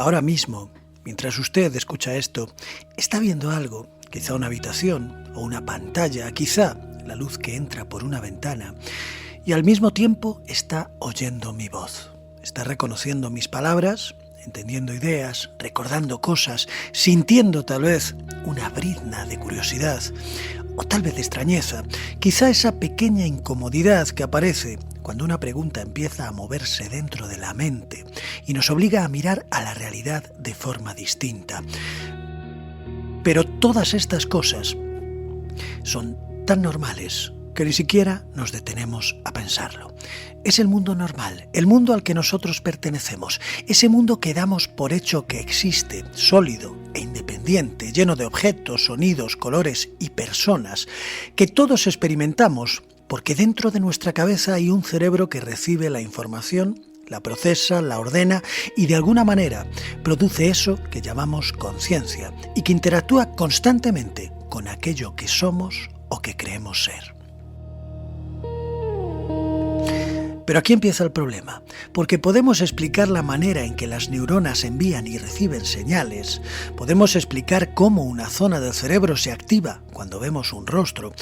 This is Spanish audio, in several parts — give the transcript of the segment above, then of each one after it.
Ahora mismo, mientras usted escucha esto, está viendo algo, quizá una habitación o una pantalla, quizá la luz que entra por una ventana, y al mismo tiempo está oyendo mi voz. Está reconociendo mis palabras, entendiendo ideas, recordando cosas, sintiendo tal vez una brizna de curiosidad o tal vez de extrañeza, quizá esa pequeña incomodidad que aparece cuando una pregunta empieza a moverse dentro de la mente y nos obliga a mirar a la realidad de forma distinta. Pero todas estas cosas son tan normales que ni siquiera nos detenemos a pensarlo. Es el mundo normal, el mundo al que nosotros pertenecemos, ese mundo que damos por hecho que existe, sólido e independiente, lleno de objetos, sonidos, colores y personas, que todos experimentamos porque dentro de nuestra cabeza hay un cerebro que recibe la información, la procesa, la ordena y de alguna manera produce eso que llamamos conciencia y que interactúa constantemente con aquello que somos o que creemos ser. Pero aquí empieza el problema, porque podemos explicar la manera en que las neuronas envían y reciben señales, podemos explicar cómo una zona del cerebro se activa cuando vemos un rostro,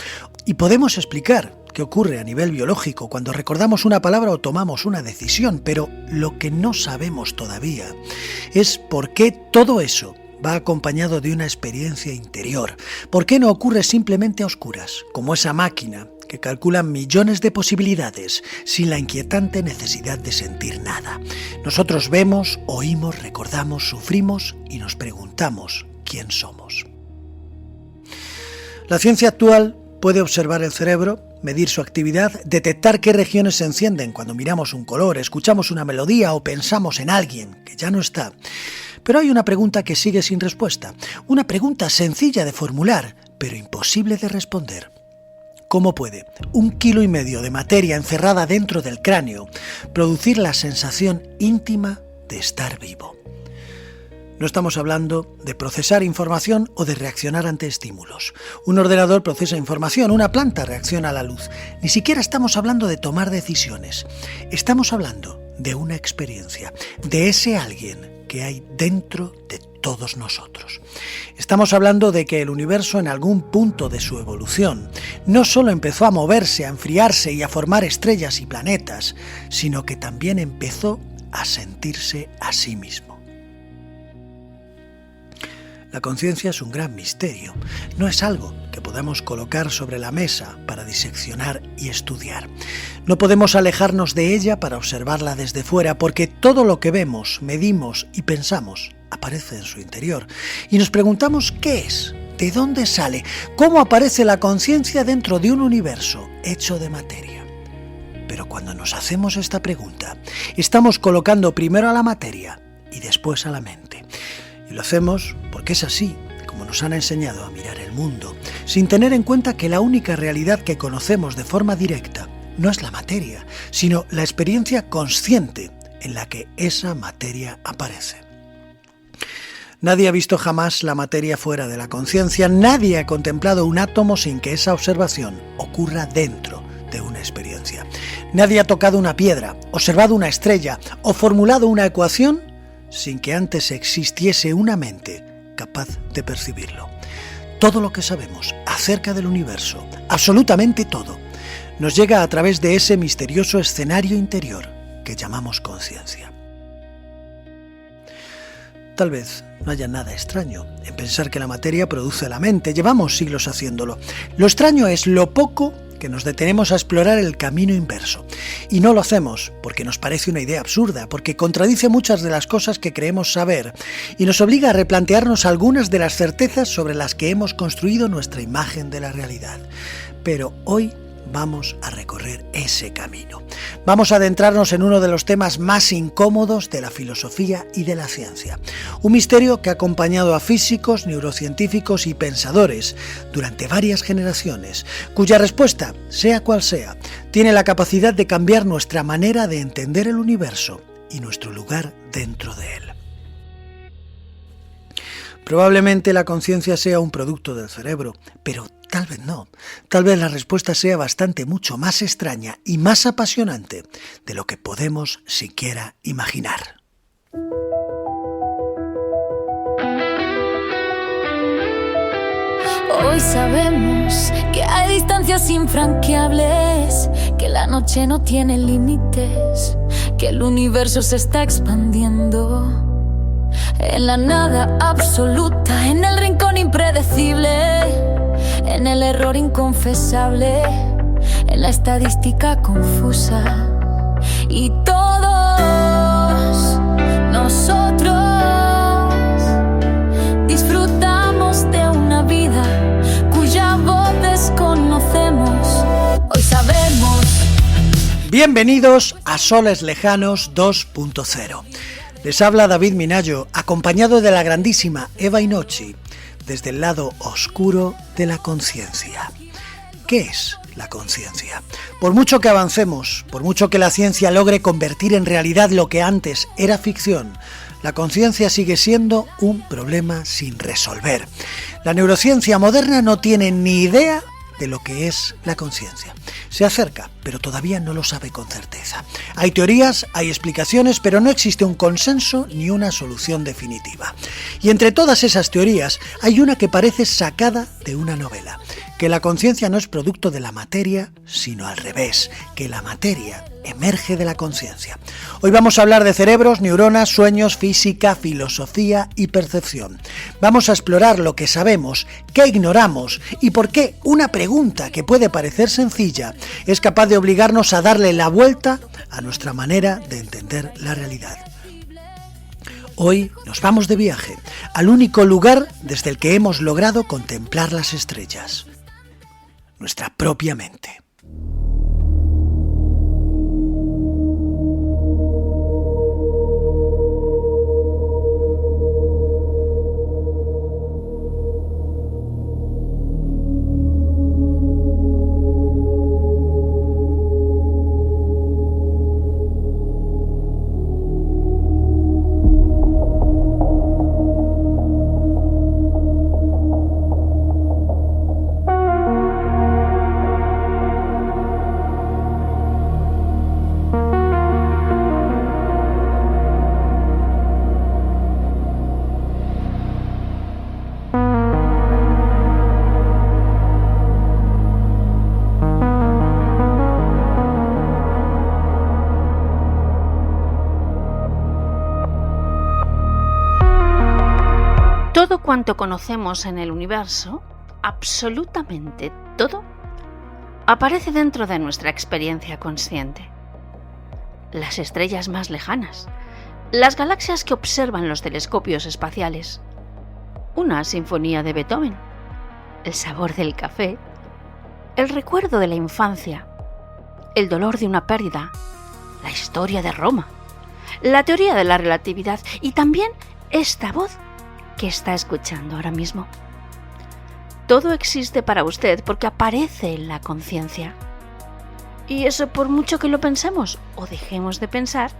y podemos explicar qué ocurre a nivel biológico cuando recordamos una palabra o tomamos una decisión, pero lo que no sabemos todavía es por qué todo eso va acompañado de una experiencia interior. ¿Por qué no ocurre simplemente a oscuras, como esa máquina que calcula millones de posibilidades sin la inquietante necesidad de sentir nada? Nosotros vemos, oímos, recordamos, sufrimos y nos preguntamos quién somos. La ciencia actual puede observar el cerebro, medir su actividad, detectar qué regiones se encienden cuando miramos un color, escuchamos una melodía o pensamos en alguien que ya no está. Pero hay una pregunta que sigue sin respuesta, una pregunta sencilla de formular, pero imposible de responder. ¿Cómo puede 1,5 kilos de materia encerrada dentro del cráneo producir la sensación íntima de estar vivo? No estamos hablando de procesar información o de reaccionar ante estímulos. Un ordenador procesa información, una planta reacciona a la luz. Ni siquiera estamos hablando de tomar decisiones. Estamos hablando de una experiencia, de ese alguien que hay dentro de todos nosotros. Estamos hablando de que el universo en algún punto de su evolución no solo empezó a moverse, a enfriarse y a formar estrellas y planetas, sino que también empezó a sentirse a sí mismo. La conciencia es un gran misterio, no es algo que podamos colocar sobre la mesa para diseccionar y estudiar. No podemos alejarnos de ella para observarla desde fuera, porque todo lo que vemos, medimos y pensamos aparece en su interior. Y nos preguntamos qué es, de dónde sale, cómo aparece la conciencia dentro de un universo hecho de materia. Pero cuando nos hacemos esta pregunta, estamos colocando primero a la materia y después a la mente. Y lo hacemos porque es así como nos han enseñado a mirar el mundo, sin tener en cuenta que la única realidad que conocemos de forma directa no es la materia, sino la experiencia consciente en la que esa materia aparece. Nadie ha visto jamás la materia fuera de la conciencia, nadie ha contemplado un átomo sin que esa observación ocurra dentro de una experiencia. Nadie ha tocado una piedra, observado una estrella o formulado una ecuación sin que antes existiese una mente capaz de percibirlo. Todo lo que sabemos acerca del universo, absolutamente todo, nos llega a través de ese misterioso escenario interior que llamamos conciencia. Tal vez no haya nada extraño en pensar que la materia produce la mente, llevamos siglos haciéndolo. Lo extraño es lo poco que nos detenemos a explorar el camino inverso. Y no lo hacemos porque nos parece una idea absurda, porque contradice muchas de las cosas que creemos saber y nos obliga a replantearnos algunas de las certezas sobre las que hemos construido nuestra imagen de la realidad. Pero hoy vamos a recorrer ese camino. Vamos a adentrarnos en uno de los temas más incómodos de la filosofía y de la ciencia. Un misterio que ha acompañado a físicos, neurocientíficos y pensadores durante varias generaciones, cuya respuesta, sea cual sea, tiene la capacidad de cambiar nuestra manera de entender el universo y nuestro lugar dentro de él. Probablemente la conciencia sea un producto del cerebro, pero tal vez no. Tal vez la respuesta sea mucho más extraña y más apasionante de lo que podemos siquiera imaginar. Hoy sabemos que hay distancias infranqueables, que la noche no tiene límites, que el universo se está expandiendo. En la nada absoluta, en el rincón impredecible, en el error inconfesable, en la estadística confusa. Y todos nosotros disfrutamos de una vida cuya voz desconocemos. Hoy sabemos. Bienvenidos a Soles Lejanos 2.0. Les habla David Minayo, acompañado de la grandísima Eva Inochi, desde el lado oscuro de la conciencia. ¿Qué es la conciencia? Por mucho que avancemos, por mucho que la ciencia logre convertir en realidad lo que antes era ficción, la conciencia sigue siendo un problema sin resolver. La neurociencia moderna no tiene ni idea de lo que es la conciencia. Se acerca, pero todavía no lo sabe con certeza. Hay teorías, hay explicaciones, pero no existe un consenso ni una solución definitiva. Y entre todas esas teorías hay una que parece sacada de una novela, que la conciencia no es producto de la materia, sino al revés, que la materia emerge de la conciencia. Hoy vamos a hablar de cerebros, neuronas, sueños, física, filosofía y percepción. Vamos a explorar lo que sabemos, qué ignoramos y por qué una pregunta que puede parecer sencilla es capaz de obligarnos a darle la vuelta a nuestra manera de entender la realidad. Hoy nos vamos de viaje al único lugar desde el que hemos logrado contemplar las estrellas, nuestra propia mente. Todo cuanto conocemos en el universo, absolutamente todo, aparece dentro de nuestra experiencia consciente. Las estrellas más lejanas, las galaxias que observan los telescopios espaciales, una sinfonía de Beethoven, el sabor del café, el recuerdo de la infancia, el dolor de una pérdida, la historia de Roma, la teoría de la relatividad y también esta voz que está escuchando ahora mismo. Todo existe para usted porque aparece en la conciencia. Y eso, por mucho que lo pensemos o dejemos de pensar,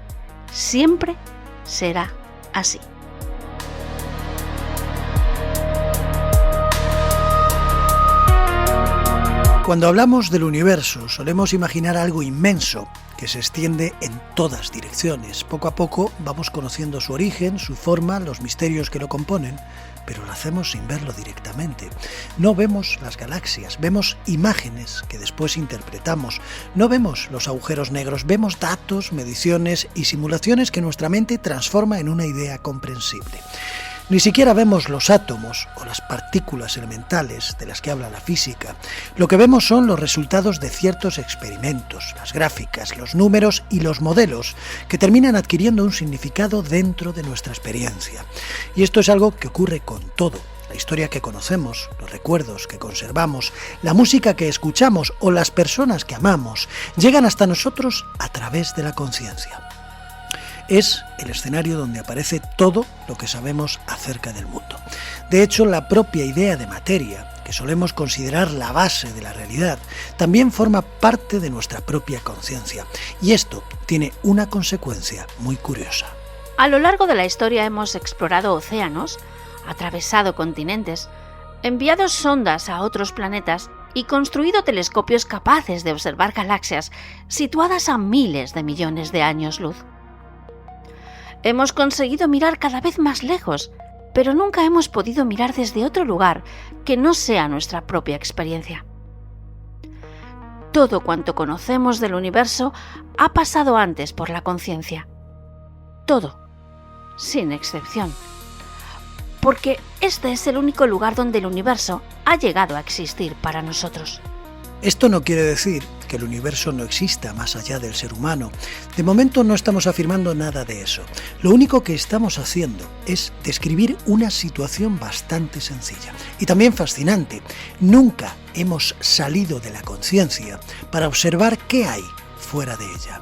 siempre será así. Cuando hablamos del universo, solemos imaginar algo inmenso que se extiende en todas direcciones. Poco a poco vamos conociendo su origen, su forma, los misterios que lo componen, pero lo hacemos sin verlo directamente. No vemos las galaxias, vemos imágenes que después interpretamos. No vemos los agujeros negros, vemos datos, mediciones y simulaciones que nuestra mente transforma en una idea comprensible. Ni siquiera vemos los átomos o las partículas elementales de las que habla la física. Lo que vemos son los resultados de ciertos experimentos, las gráficas, los números y los modelos que terminan adquiriendo un significado dentro de nuestra experiencia. Y esto es algo que ocurre con todo. La historia que conocemos, los recuerdos que conservamos, la música que escuchamos o las personas que amamos llegan hasta nosotros a través de la conciencia. Es el escenario donde aparece todo lo que sabemos acerca del mundo. De hecho, la propia idea de materia, que solemos considerar la base de la realidad, también forma parte de nuestra propia conciencia. Y esto tiene una consecuencia muy curiosa. A lo largo de la historia hemos explorado océanos, atravesado continentes, enviado sondas a otros planetas y construido telescopios capaces de observar galaxias situadas a miles de millones de años luz. Hemos conseguido mirar cada vez más lejos pero nunca hemos podido mirar desde otro lugar que no sea nuestra propia experiencia. Todo cuanto conocemos del universo ha pasado antes por la conciencia. Todo, sin excepción. Porque este es el único lugar donde el universo ha llegado a existir para nosotros. Esto no quiere decir que el universo no exista más allá del ser humano. De momento no estamos afirmando nada de eso. Lo único que estamos haciendo es describir una situación bastante sencilla y también fascinante. Nunca hemos salido de la conciencia para observar qué hay fuera de ella.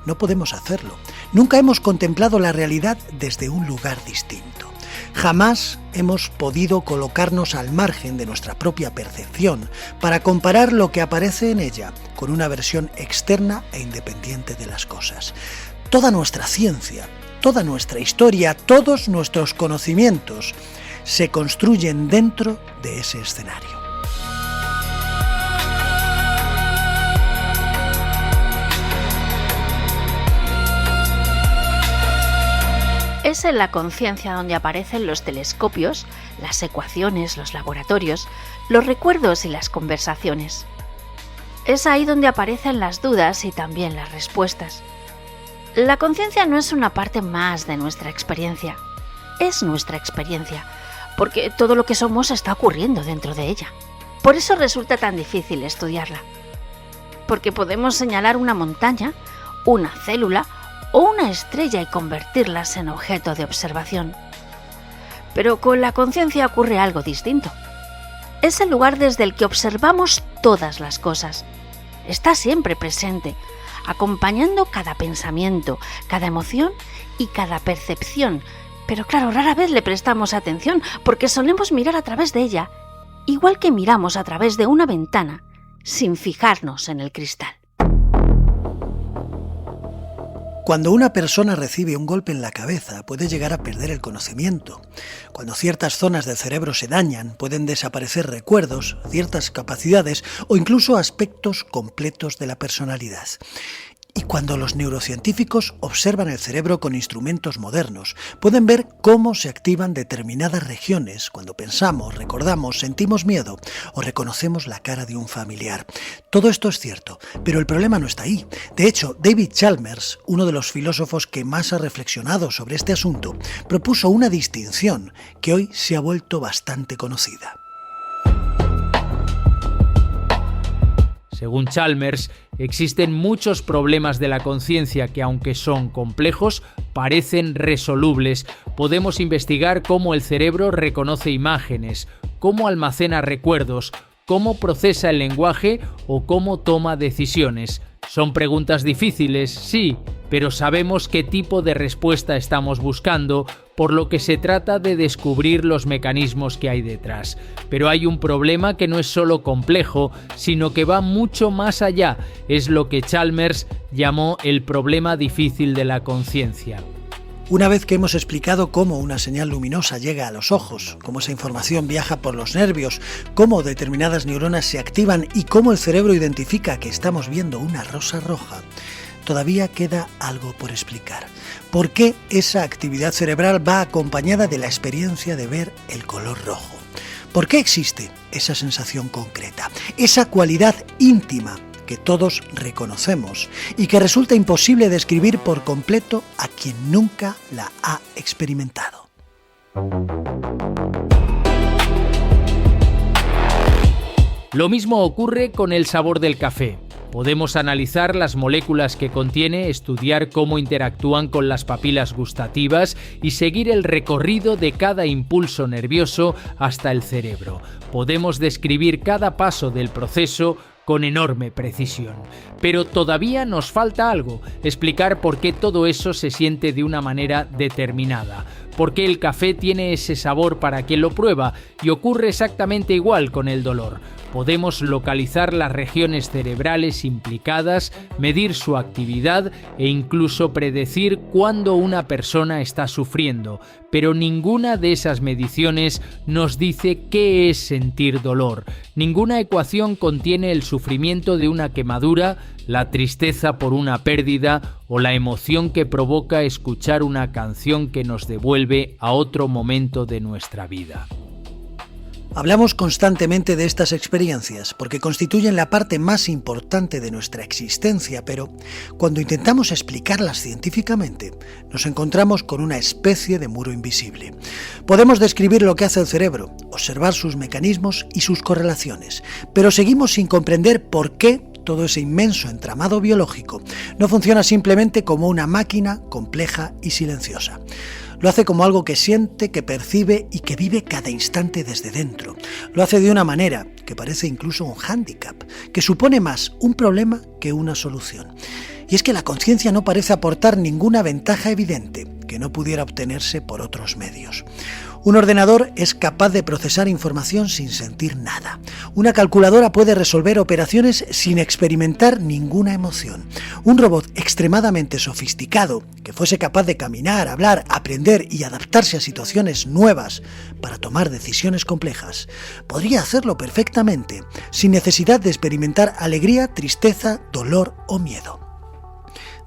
No podemos hacerlo. Nunca hemos contemplado la realidad desde un lugar distinto. Jamás hemos podido colocarnos al margen de nuestra propia percepción para comparar lo que aparece en ella con una versión externa e independiente de las cosas. Toda nuestra ciencia, toda nuestra historia, todos nuestros conocimientos se construyen dentro de ese escenario. Es en la conciencia donde aparecen los telescopios, las ecuaciones, los laboratorios, los recuerdos y las conversaciones. Es ahí donde aparecen las dudas y también las respuestas. La conciencia no es una parte más de nuestra experiencia, es nuestra experiencia, porque todo lo que somos está ocurriendo dentro de ella. Por eso resulta tan difícil estudiarla, porque podemos señalar una montaña, una célula o una estrella y convertirlas en objeto de observación. Pero con la conciencia ocurre algo distinto. Es el lugar desde el que observamos todas las cosas. Está siempre presente, acompañando cada pensamiento, cada emoción y cada percepción. Pero claro, rara vez le prestamos atención porque solemos mirar a través de ella, igual que miramos a través de una ventana, sin fijarnos en el cristal. Cuando una persona recibe un golpe en la cabeza, puede llegar a perder el conocimiento. Cuando ciertas zonas del cerebro se dañan, pueden desaparecer recuerdos, ciertas capacidades o incluso aspectos completos de la personalidad. Y cuando los neurocientíficos observan el cerebro con instrumentos modernos, pueden ver cómo se activan determinadas regiones cuando pensamos, recordamos, sentimos miedo o reconocemos la cara de un familiar. Todo esto es cierto, pero el problema no está ahí. De hecho, David Chalmers, uno de los filósofos que más ha reflexionado sobre este asunto, propuso una distinción que hoy se ha vuelto bastante conocida. Según Chalmers, existen muchos problemas de la conciencia que, aunque son complejos, parecen resolubles. Podemos investigar cómo el cerebro reconoce imágenes, cómo almacena recuerdos, cómo procesa el lenguaje o cómo toma decisiones. Son preguntas difíciles, sí, pero sabemos qué tipo de respuesta estamos buscando, por lo que se trata de descubrir los mecanismos que hay detrás. Pero hay un problema que no es solo complejo, sino que va mucho más allá. Es lo que Chalmers llamó el problema difícil de la conciencia. Una vez que hemos explicado cómo una señal luminosa llega a los ojos, cómo esa información viaja por los nervios, cómo determinadas neuronas se activan y cómo el cerebro identifica que estamos viendo una rosa roja, todavía queda algo por explicar. ¿Por qué esa actividad cerebral va acompañada de la experiencia de ver el color rojo? ¿Por qué existe esa sensación concreta, esa cualidad íntima que todos reconocemos y que resulta imposible describir por completo a quien nunca la ha experimentado? Lo mismo ocurre con el sabor del café. Podemos analizar las moléculas que contiene, estudiar cómo interactúan con las papilas gustativas y seguir el recorrido de cada impulso nervioso hasta el cerebro. Podemos describir cada paso del proceso con enorme precisión. Pero todavía nos falta algo, explicar por qué todo eso se siente de una manera determinada, por qué el café tiene ese sabor para quien lo prueba y ocurre exactamente igual con el dolor. Podemos localizar las regiones cerebrales implicadas, medir su actividad e incluso predecir cuándo una persona está sufriendo, pero ninguna de esas mediciones nos dice qué es sentir dolor. Ninguna ecuación contiene el sufrimiento de una quemadura, la tristeza por una pérdida o la emoción que provoca escuchar una canción que nos devuelve a otro momento de nuestra vida. Hablamos constantemente de estas experiencias porque constituyen la parte más importante de nuestra existencia, pero cuando intentamos explicarlas científicamente, nos encontramos con una especie de muro invisible. Podemos describir lo que hace el cerebro, observar sus mecanismos y sus correlaciones, pero seguimos sin comprender por qué todo ese inmenso entramado biológico no funciona simplemente como una máquina compleja y silenciosa. Lo hace como algo que siente, que percibe y que vive cada instante desde dentro. Lo hace de una manera que parece incluso un hándicap, que supone más un problema que una solución. Y es que la conciencia no parece aportar ninguna ventaja evidente que no pudiera obtenerse por otros medios. Un ordenador es capaz de procesar información sin sentir nada. Una calculadora puede resolver operaciones sin experimentar ninguna emoción. Un robot extremadamente sofisticado, que fuese capaz de caminar, hablar, aprender y adaptarse a situaciones nuevas para tomar decisiones complejas, podría hacerlo perfectamente, sin necesidad de experimentar alegría, tristeza, dolor o miedo.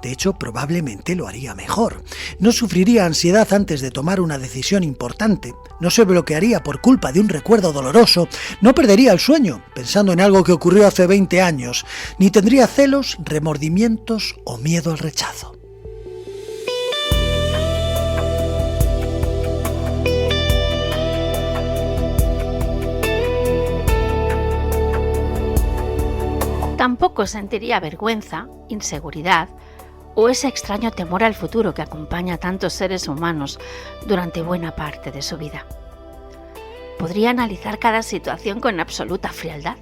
De hecho, probablemente lo haría mejor. No sufriría ansiedad antes de tomar una decisión importante, no se bloquearía por culpa de un recuerdo doloroso, no perdería el sueño pensando en algo que ocurrió hace 20 años, ni tendría celos, remordimientos o miedo al rechazo. Tampoco sentiría vergüenza, inseguridad o ese extraño temor al futuro que acompaña a tantos seres humanos durante buena parte de su vida. Podría analizar cada situación con absoluta frialdad,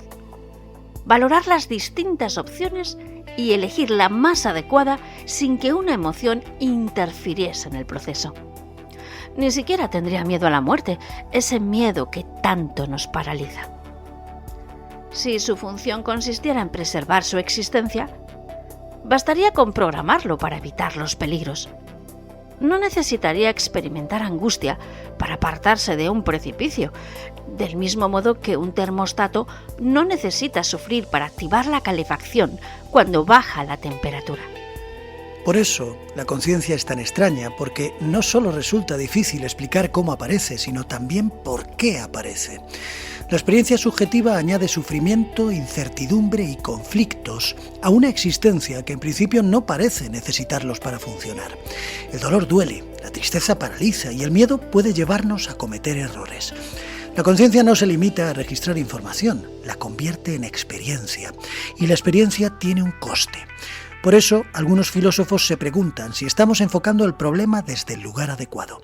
valorar las distintas opciones y elegir la más adecuada sin que una emoción interfiriese en el proceso. Ni siquiera tendría miedo a la muerte, ese miedo que tanto nos paraliza. Si su función consistiera en preservar su existencia, bastaría con programarlo para evitar los peligros. No necesitaría experimentar angustia para apartarse de un precipicio, del mismo modo que un termostato no necesita sufrir para activar la calefacción cuando baja la temperatura. Por eso, la conciencia es tan extraña, porque no solo resulta difícil explicar cómo aparece, sino también por qué aparece. La experiencia subjetiva añade sufrimiento, incertidumbre y conflictos a una existencia que en principio no parece necesitarlos para funcionar. El dolor duele, la tristeza paraliza y el miedo puede llevarnos a cometer errores. La conciencia no se limita a registrar información, la convierte en experiencia, y la experiencia tiene un coste. Por eso, algunos filósofos se preguntan si estamos enfocando el problema desde el lugar adecuado.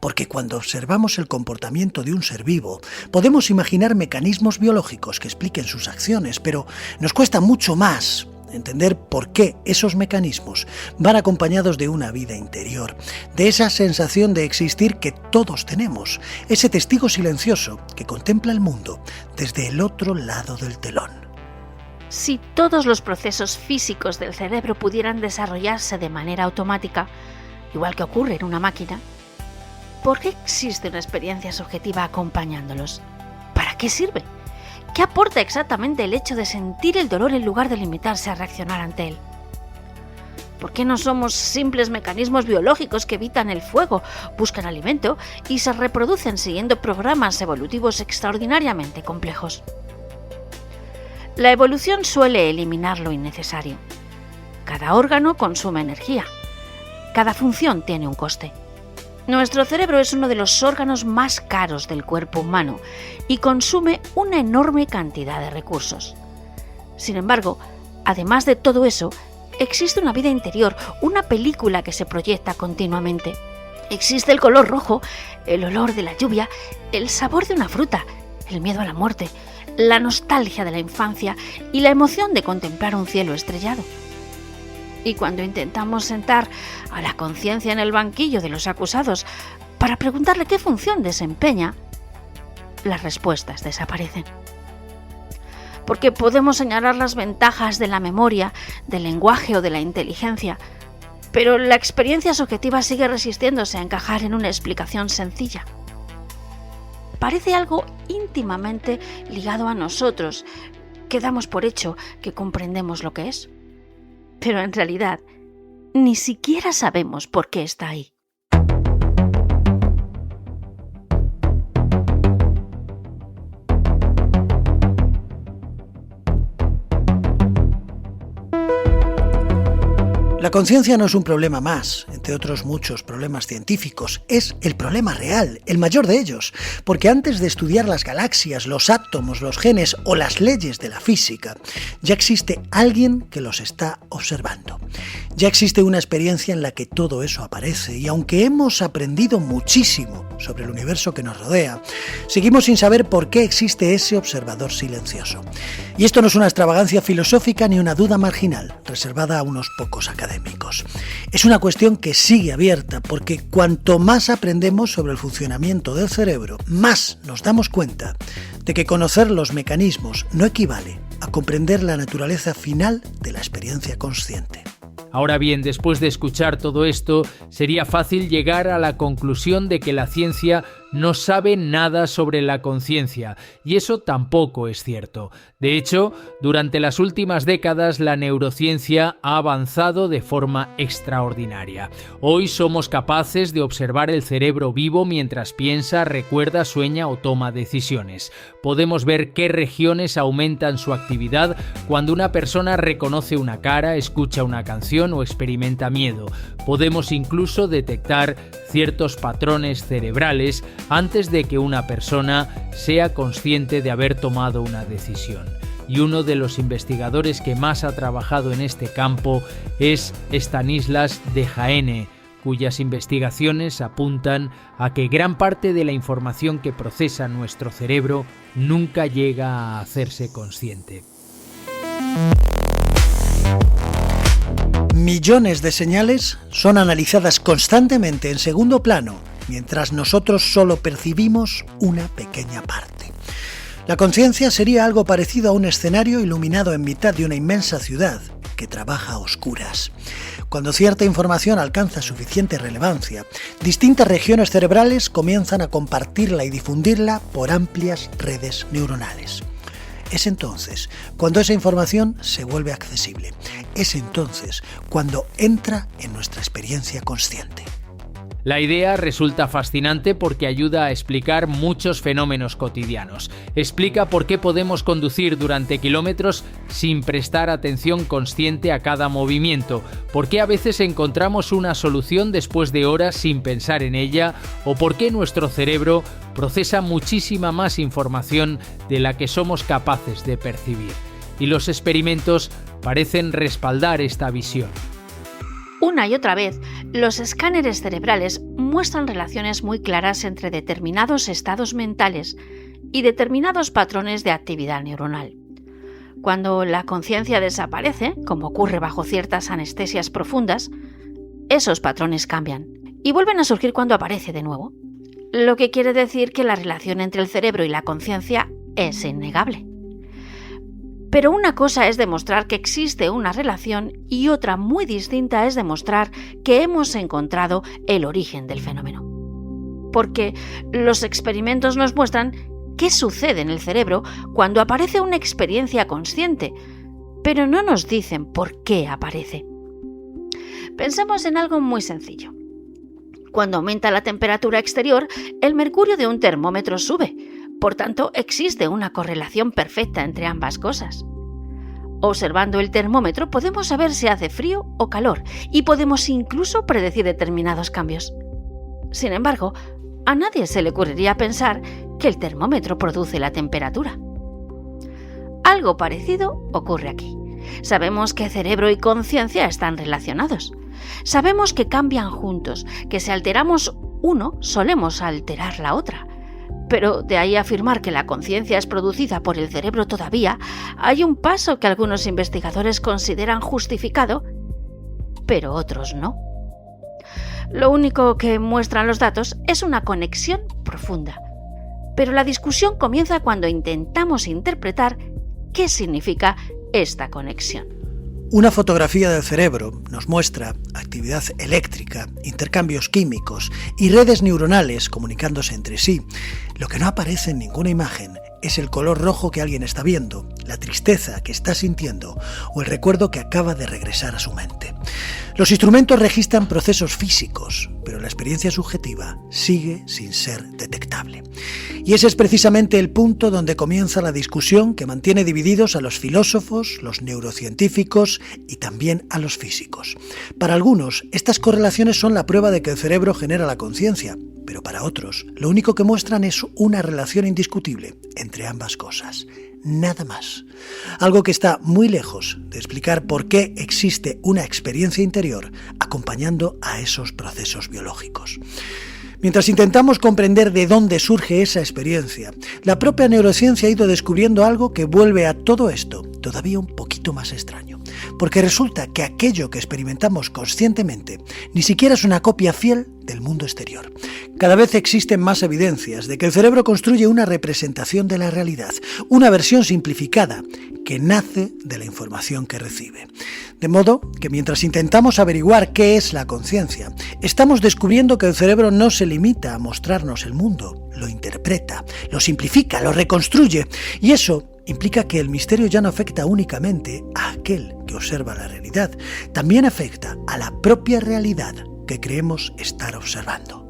Porque cuando observamos el comportamiento de un ser vivo, podemos imaginar mecanismos biológicos que expliquen sus acciones, pero nos cuesta mucho más entender por qué esos mecanismos van acompañados de una vida interior, de esa sensación de existir que todos tenemos, ese testigo silencioso que contempla el mundo desde el otro lado del telón. Si todos los procesos físicos del cerebro pudieran desarrollarse de manera automática, igual que ocurre en una máquina, ¿por qué existe una experiencia subjetiva acompañándolos? ¿Para qué sirve? ¿Qué aporta exactamente el hecho de sentir el dolor en lugar de limitarse a reaccionar ante él? ¿Por qué no somos simples mecanismos biológicos que evitan el fuego, buscan alimento y se reproducen siguiendo programas evolutivos extraordinariamente complejos? La evolución suele eliminar lo innecesario. Cada órgano consume energía. Cada función tiene un coste. Nuestro cerebro es uno de los órganos más caros del cuerpo humano y consume una enorme cantidad de recursos. Sin embargo, además de todo eso, existe una vida interior, una película que se proyecta continuamente. Existe el color rojo, el olor de la lluvia, el sabor de una fruta, el miedo a la muerte, la nostalgia de la infancia y la emoción de contemplar un cielo estrellado. Y cuando intentamos sentar a la conciencia en el banquillo de los acusados para preguntarle qué función desempeña, las respuestas desaparecen. Porque podemos señalar las ventajas de la memoria, del lenguaje o de la inteligencia, pero la experiencia subjetiva sigue resistiéndose a encajar en una explicación sencilla. Parece algo íntimamente ligado a nosotros, que damos por hecho que comprendemos lo que es. Pero en realidad ni siquiera sabemos por qué está ahí. La conciencia no es un problema más, entre otros muchos problemas científicos. Es el problema real, el mayor de ellos, porque antes de estudiar las galaxias, los átomos, los genes o las leyes de la física, ya existe alguien que los está observando. Ya existe una experiencia en la que todo eso aparece, y aunque hemos aprendido muchísimo sobre el universo que nos rodea, seguimos sin saber por qué existe ese observador silencioso. Y esto no es una extravagancia filosófica ni una duda marginal, reservada a unos pocos académicos. Es una cuestión que sigue abierta, porque cuanto más aprendemos sobre el funcionamiento del cerebro, más nos damos cuenta de que conocer los mecanismos no equivale a comprender la naturaleza final de la experiencia consciente. Ahora bien, después de escuchar todo esto, sería fácil llegar a la conclusión de que la ciencia no sabe nada sobre la conciencia, y eso tampoco es cierto. De hecho, durante las últimas décadas la neurociencia ha avanzado de forma extraordinaria. Hoy somos capaces de observar el cerebro vivo mientras piensa, recuerda, sueña o toma decisiones. Podemos ver qué regiones aumentan su actividad cuando una persona reconoce una cara, escucha una canción o experimenta miedo. Podemos incluso detectar ciertos patrones cerebrales antes de que una persona sea consciente de haber tomado una decisión. Y uno de los investigadores que más ha trabajado en este campo es Stanislas Dehaene, cuyas investigaciones apuntan a que gran parte de la información que procesa nuestro cerebro nunca llega a hacerse consciente. Millones de señales son analizadas constantemente en segundo plano, mientras nosotros solo percibimos una pequeña parte. La conciencia sería algo parecido a un escenario iluminado en mitad de una inmensa ciudad que trabaja a oscuras. Cuando cierta información alcanza suficiente relevancia, distintas regiones cerebrales comienzan a compartirla y difundirla por amplias redes neuronales. Es entonces cuando esa información se vuelve accesible. Es entonces cuando entra en nuestra experiencia consciente. La idea resulta fascinante porque ayuda a explicar muchos fenómenos cotidianos. Explica por qué podemos conducir durante kilómetros sin prestar atención consciente a cada movimiento, por qué a veces encontramos una solución después de horas sin pensar en ella, o por qué nuestro cerebro procesa muchísima más información de la que somos capaces de percibir. Y los experimentos parecen respaldar esta visión. Una y otra vez, los escáneres cerebrales muestran relaciones muy claras entre determinados estados mentales y determinados patrones de actividad neuronal. Cuando la conciencia desaparece, como ocurre bajo ciertas anestesias profundas, esos patrones cambian y vuelven a surgir cuando aparece de nuevo. Lo que quiere decir que la relación entre el cerebro y la conciencia es innegable. Pero una cosa es demostrar que existe una relación y otra muy distinta es demostrar que hemos encontrado el origen del fenómeno. Porque los experimentos nos muestran qué sucede en el cerebro cuando aparece una experiencia consciente, pero no nos dicen por qué aparece. Pensemos en algo muy sencillo. Cuando aumenta la temperatura exterior, el mercurio de un termómetro sube. Por tanto, existe una correlación perfecta entre ambas cosas. Observando el termómetro podemos saber si hace frío o calor y podemos incluso predecir determinados cambios. Sin embargo, a nadie se le ocurriría pensar que el termómetro produce la temperatura. Algo parecido ocurre aquí. Sabemos que cerebro y conciencia están relacionados. Sabemos que cambian juntos, que si alteramos uno, solemos alterar la otra. Pero de ahí a afirmar que la conciencia es producida por el cerebro todavía, hay un paso que algunos investigadores consideran justificado, pero otros no. Lo único que muestran los datos es una conexión profunda. Pero la discusión comienza cuando intentamos interpretar qué significa esta conexión. Una fotografía del cerebro nos muestra actividad eléctrica, intercambios químicos y redes neuronales comunicándose entre sí. Lo que no aparece en ninguna imagen es el color rojo que alguien está viendo, la tristeza que está sintiendo o el recuerdo que acaba de regresar a su mente. Los instrumentos registran procesos físicos, pero la experiencia subjetiva sigue sin ser detectable. Y ese es precisamente el punto donde comienza la discusión que mantiene divididos a los filósofos, los neurocientíficos y también a los físicos. Para algunos, estas correlaciones son la prueba de que el cerebro genera la conciencia, pero para otros, lo único que muestran es una relación indiscutible entre ambas cosas. Nada más. Algo que está muy lejos de explicar por qué existe una experiencia interior acompañando a esos procesos biológicos. Mientras intentamos comprender de dónde surge esa experiencia, la propia neurociencia ha ido descubriendo algo que vuelve a todo esto todavía un poquito más extraño. Porque resulta que aquello que experimentamos conscientemente ni siquiera es una copia fiel del mundo exterior. Cada vez existen más evidencias de que el cerebro construye una representación de la realidad, una versión simplificada que nace de la información que recibe. De modo que mientras intentamos averiguar qué es la conciencia, estamos descubriendo que el cerebro no se limita a mostrarnos el mundo, lo interpreta, lo simplifica, lo reconstruye, y eso implica que el misterio ya no afecta únicamente a aquel que observa la realidad, también afecta a la propia realidad que creemos estar observando.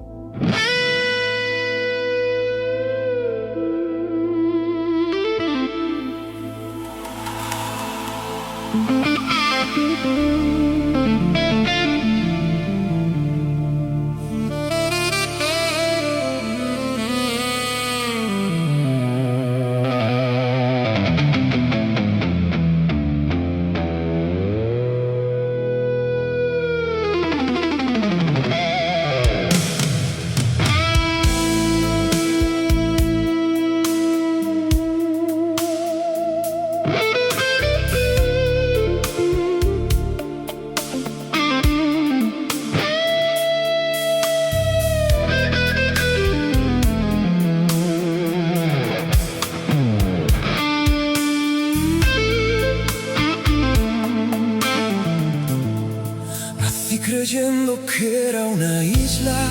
Creyendo que era una isla,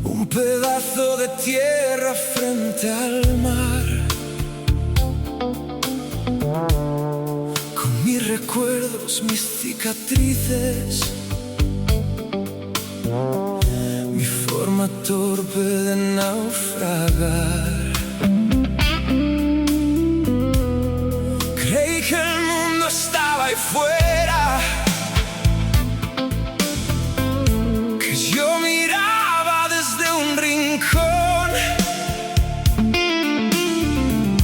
un pedazo de tierra frente al mar, con mis recuerdos, mis cicatrices, mi forma torpe de naufragar. Creí que el mundo estaba ahí fuera, yo miraba desde un rincón,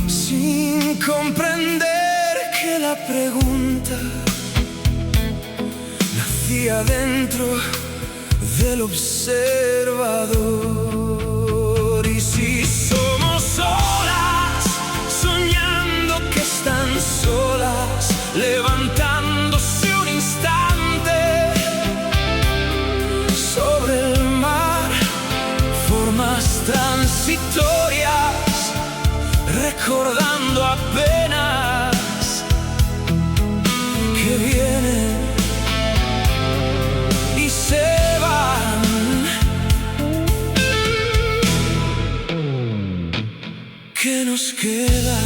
sin comprender que la pregunta nacía dentro del observador. Y si somos olas, soñando que están solas, levantándose un instante sobre el mar, formas transitorias, recordando apenas que vienen y se van. ¿Qué nos queda?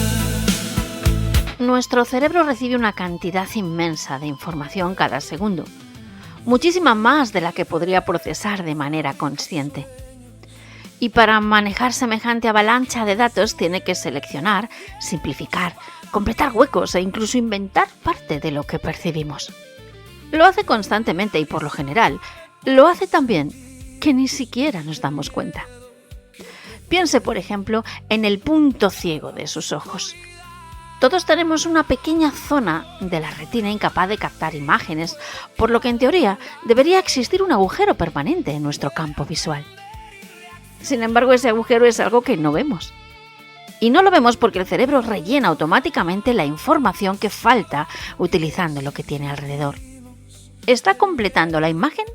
Nuestro cerebro recibe una cantidad inmensa de información cada segundo, muchísima más de la que podría procesar de manera consciente. Y para manejar semejante avalancha de datos tiene que seleccionar, simplificar, completar huecos e incluso inventar parte de lo que percibimos. Lo hace constantemente y por lo general lo hace tan bien que ni siquiera nos damos cuenta. Piense, por ejemplo, en el punto ciego de sus ojos. Todos tenemos una pequeña zona de la retina incapaz de captar imágenes, por lo que en teoría debería existir un agujero permanente en nuestro campo visual. Sin embargo, ese agujero es algo que no vemos. Y no lo vemos porque el cerebro rellena automáticamente la información que falta utilizando lo que tiene alrededor. Está completando la imagen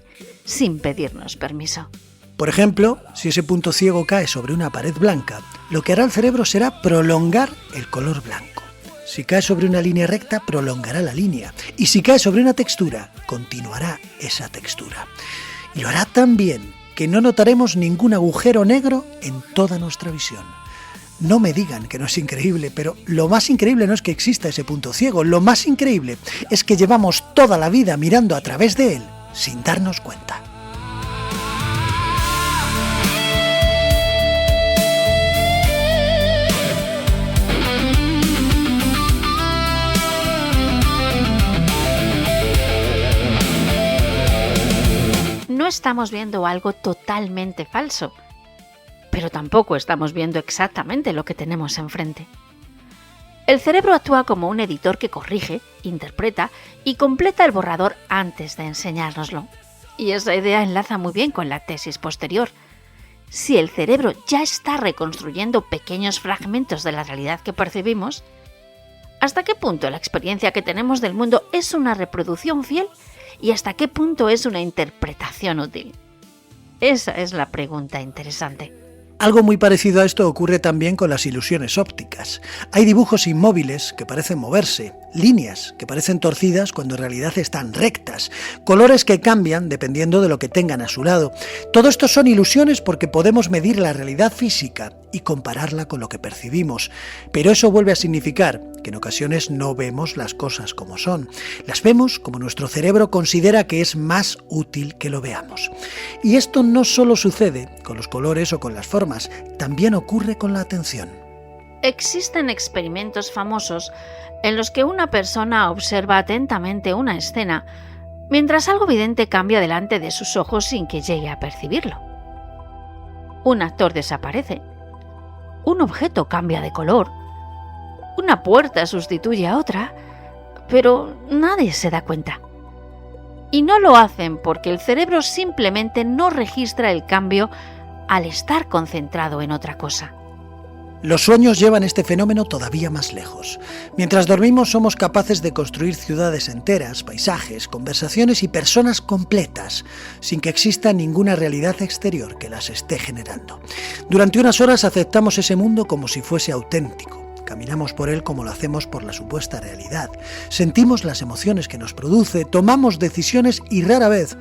sin pedirnos permiso. Por ejemplo, si ese punto ciego cae sobre una pared blanca, lo que hará el cerebro será prolongar el color blanco. Si cae sobre una línea recta, prolongará la línea. Y si cae sobre una textura, continuará esa textura. Y lo hará tan bien que no notaremos ningún agujero negro en toda nuestra visión. No me digan que no es increíble, pero lo más increíble no es que exista ese punto ciego, lo más increíble es que llevamos toda la vida mirando a través de él sin darnos cuenta. No estamos viendo algo totalmente falso, pero tampoco estamos viendo exactamente lo que tenemos enfrente. El cerebro actúa como un editor que corrige, interpreta y completa el borrador antes de enseñárnoslo. Y esa idea enlaza muy bien con la tesis posterior. Si el cerebro ya está reconstruyendo pequeños fragmentos de la realidad que percibimos, ¿hasta qué punto la experiencia que tenemos del mundo es una reproducción fiel y hasta qué punto es una interpretación útil? Esa es la pregunta interesante. Algo muy parecido a esto ocurre también con las ilusiones ópticas. Hay dibujos inmóviles que parecen moverse, líneas que parecen torcidas cuando en realidad están rectas, colores que cambian dependiendo de lo que tengan a su lado. Todo esto son ilusiones porque podemos medir la realidad física y compararla con lo que percibimos, pero eso vuelve a significar que en ocasiones no vemos las cosas como son. Las vemos como nuestro cerebro considera que es más útil que lo veamos. Y esto no solo sucede con los colores o con las formas, también ocurre con la atención. Existen experimentos famosos en los que una persona observa atentamente una escena mientras algo evidente cambia delante de sus ojos sin que llegue a percibirlo. Un actor desaparece, un objeto cambia de color, una puerta sustituye a otra, pero nadie se da cuenta. Y no lo hacen porque el cerebro simplemente no registra el cambio al estar concentrado en otra cosa. Los sueños llevan este fenómeno todavía más lejos. Mientras dormimos somos capaces de construir ciudades enteras, paisajes, conversaciones y personas completas, sin que exista ninguna realidad exterior que las esté generando. Durante unas horas aceptamos ese mundo como si fuese auténtico. Caminamos por él como lo hacemos por la supuesta realidad. Sentimos las emociones que nos produce, tomamos decisiones y rara vez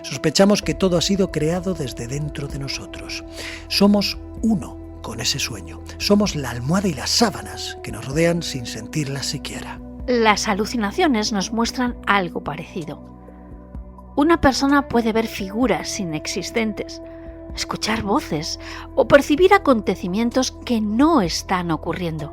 sospechamos que todo ha sido creado desde dentro de nosotros. Somos uno con ese sueño. Somos la almohada y las sábanas que nos rodean sin sentirlas siquiera. Las alucinaciones nos muestran algo parecido. Una persona puede ver figuras inexistentes, escuchar voces o percibir acontecimientos que no están ocurriendo.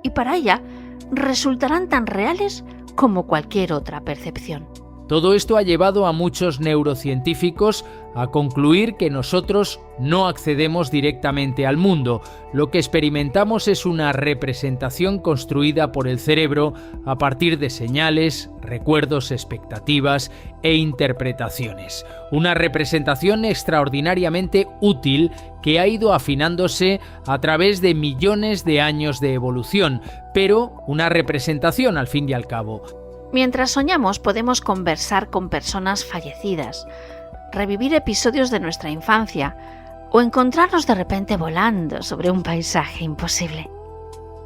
Y para ella resultarán tan reales como cualquier otra percepción. Todo esto ha llevado a muchos neurocientíficos a concluir que nosotros no accedemos directamente al mundo. Lo que experimentamos es una representación construida por el cerebro a partir de señales, recuerdos, expectativas e interpretaciones. Una representación extraordinariamente útil que ha ido afinándose a través de millones de años de evolución, pero una representación al fin y al cabo. Mientras soñamos podemos conversar con personas fallecidas, revivir episodios de nuestra infancia o encontrarnos de repente volando sobre un paisaje imposible.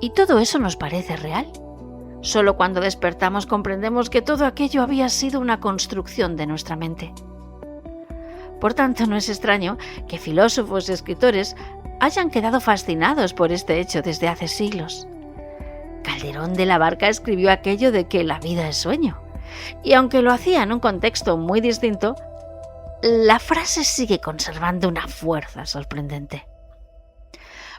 ¿Y todo eso nos parece real? Solo cuando despertamos comprendemos que todo aquello había sido una construcción de nuestra mente. Por tanto, no es extraño que filósofos y escritores hayan quedado fascinados por este hecho desde hace siglos. Calderón de la Barca escribió aquello de que la vida es sueño, y aunque lo hacía en un contexto muy distinto, la frase sigue conservando una fuerza sorprendente.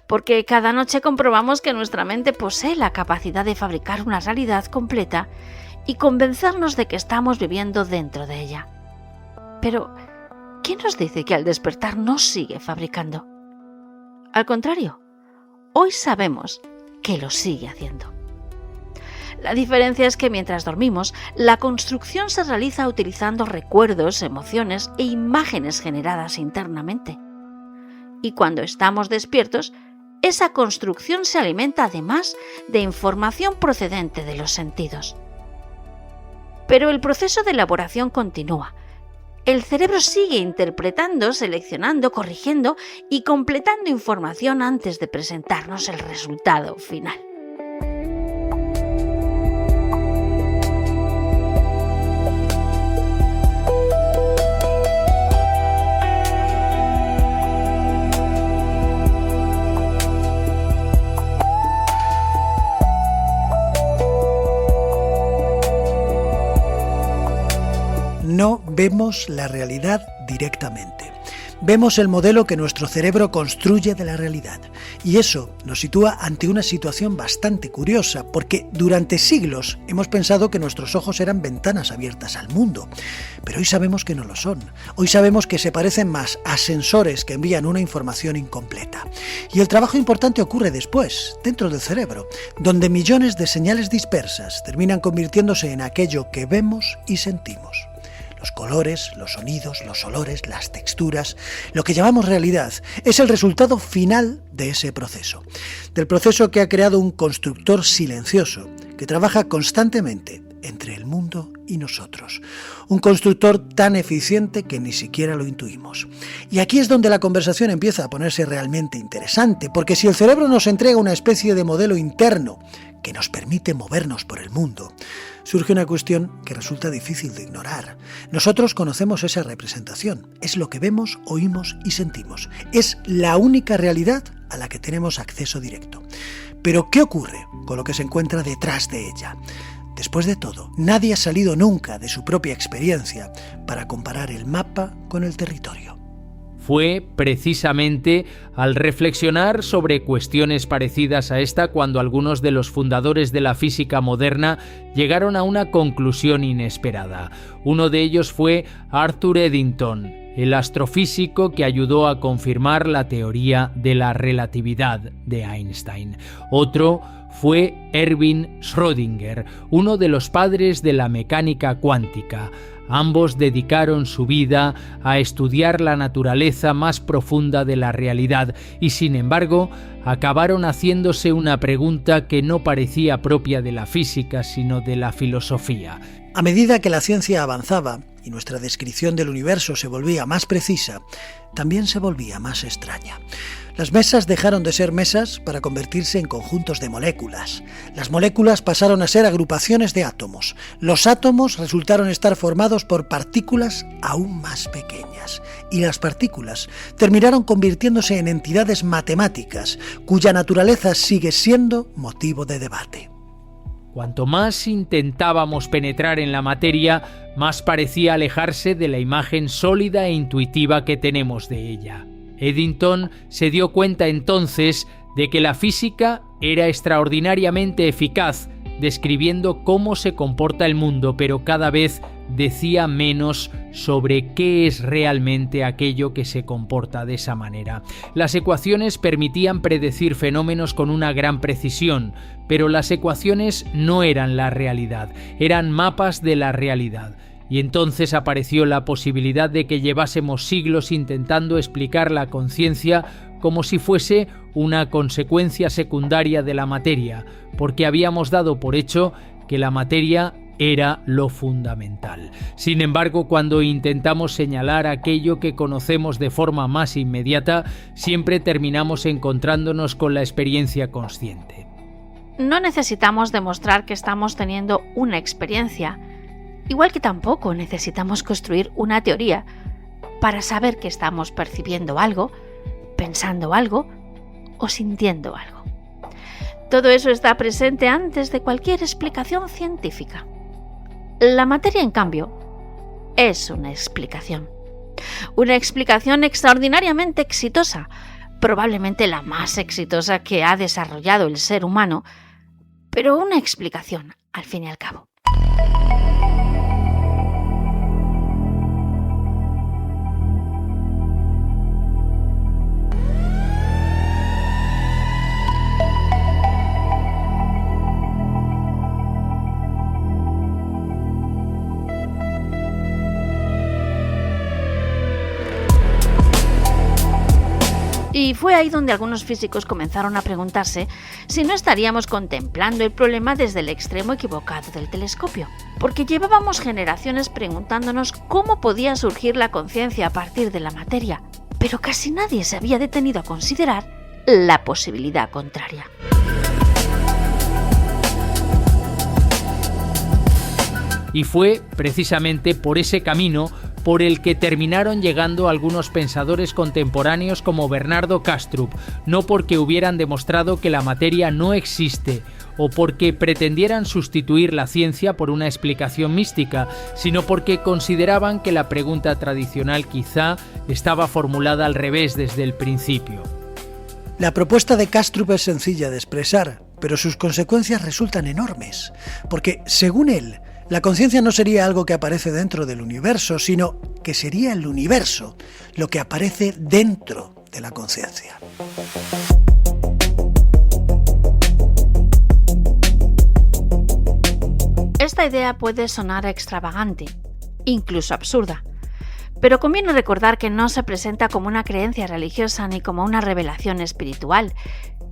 Porque cada noche comprobamos que nuestra mente posee la capacidad de fabricar una realidad completa y convencernos de que estamos viviendo dentro de ella. Pero, ¿quién nos dice que al despertar no sigue fabricando? Al contrario, hoy sabemos que lo sigue haciendo. La diferencia es que mientras dormimos, la construcción se realiza utilizando recuerdos, emociones e imágenes generadas internamente. Y cuando estamos despiertos, esa construcción se alimenta además de información procedente de los sentidos. Pero el proceso de elaboración continúa. El cerebro sigue interpretando, seleccionando, corrigiendo y completando información antes de presentarnos el resultado final. vemos la realidad directamente. Vemos el modelo que nuestro cerebro construye de la realidad. Y eso nos sitúa ante una situación bastante curiosa, porque durante siglos hemos pensado que nuestros ojos eran ventanas abiertas al mundo. Pero hoy sabemos que no lo son. Hoy sabemos que se parecen más a sensores que envían una información incompleta. Y el trabajo importante ocurre después, dentro del cerebro, donde millones de señales dispersas terminan convirtiéndose en aquello que vemos y sentimos. Los colores, los sonidos, los olores, las texturas, lo que llamamos realidad, es el resultado final de ese proceso. Del proceso que ha creado un constructor silencioso, que trabaja constantemente entre el mundo y nosotros. Un constructor tan eficiente que ni siquiera lo intuimos. Y aquí es donde la conversación empieza a ponerse realmente interesante, porque si el cerebro nos entrega una especie de modelo interno que nos permite movernos por el mundo, surge una cuestión que resulta difícil de ignorar. Nosotros conocemos esa representación, es lo que vemos, oímos y sentimos. Es la única realidad a la que tenemos acceso directo. Pero ¿qué ocurre con lo que se encuentra detrás de ella? Después de todo, nadie ha salido nunca de su propia experiencia para comparar el mapa con el territorio. Fue precisamente al reflexionar sobre cuestiones parecidas a esta cuando algunos de los fundadores de la física moderna llegaron a una conclusión inesperada. Uno de ellos fue Arthur Eddington, el astrofísico que ayudó a confirmar la teoría de la relatividad de Einstein. Otro fue Erwin Schrödinger, uno de los padres de la mecánica cuántica. Ambos dedicaron su vida a estudiar la naturaleza más profunda de la realidad y, sin embargo, acabaron haciéndose una pregunta que no parecía propia de la física, sino de la filosofía. A medida que la ciencia avanzaba y nuestra descripción del universo se volvía más precisa, también se volvía más extraña. Las mesas dejaron de ser mesas para convertirse en conjuntos de moléculas. Las moléculas pasaron a ser agrupaciones de átomos. Los átomos resultaron estar formados por partículas aún más pequeñas. Y las partículas terminaron convirtiéndose en entidades matemáticas, cuya naturaleza sigue siendo motivo de debate. Cuanto más intentábamos penetrar en la materia, más parecía alejarse de la imagen sólida e intuitiva que tenemos de ella. Eddington se dio cuenta entonces de que la física era extraordinariamente eficaz describiendo cómo se comporta el mundo, pero cada vez decía menos sobre qué es realmente aquello que se comporta de esa manera. Las ecuaciones permitían predecir fenómenos con una gran precisión, pero las ecuaciones no eran la realidad, eran mapas de la realidad. Y entonces apareció la posibilidad de que llevásemos siglos intentando explicar la conciencia como si fuese una consecuencia secundaria de la materia, porque habíamos dado por hecho que la materia era lo fundamental. Sin embargo, cuando intentamos señalar aquello que conocemos de forma más inmediata, siempre terminamos encontrándonos con la experiencia consciente. No necesitamos demostrar que estamos teniendo una experiencia, igual que tampoco necesitamos construir una teoría para saber que estamos percibiendo algo, pensando algo o sintiendo algo. Todo eso está presente antes de cualquier explicación científica. La materia, en cambio, es una explicación. Una explicación extraordinariamente exitosa, probablemente la más exitosa que ha desarrollado el ser humano, pero una explicación, al fin y al cabo. Y fue ahí donde algunos físicos comenzaron a preguntarse si no estaríamos contemplando el problema desde el extremo equivocado del telescopio, porque llevábamos generaciones preguntándonos cómo podía surgir la conciencia a partir de la materia, pero casi nadie se había detenido a considerar la posibilidad contraria. Y fue precisamente por ese camino por el que terminaron llegando algunos pensadores contemporáneos como Bernardo Kastrup, no porque hubieran demostrado que la materia no existe o porque pretendieran sustituir la ciencia por una explicación mística, sino porque consideraban que la pregunta tradicional quizá estaba formulada al revés desde el principio. La propuesta de Kastrup es sencilla de expresar, pero sus consecuencias resultan enormes, porque, según él, la conciencia no sería algo que aparece dentro del universo, sino que sería el universo lo que aparece dentro de la conciencia. Esta idea puede sonar extravagante, incluso absurda, pero conviene recordar que no se presenta como una creencia religiosa ni como una revelación espiritual,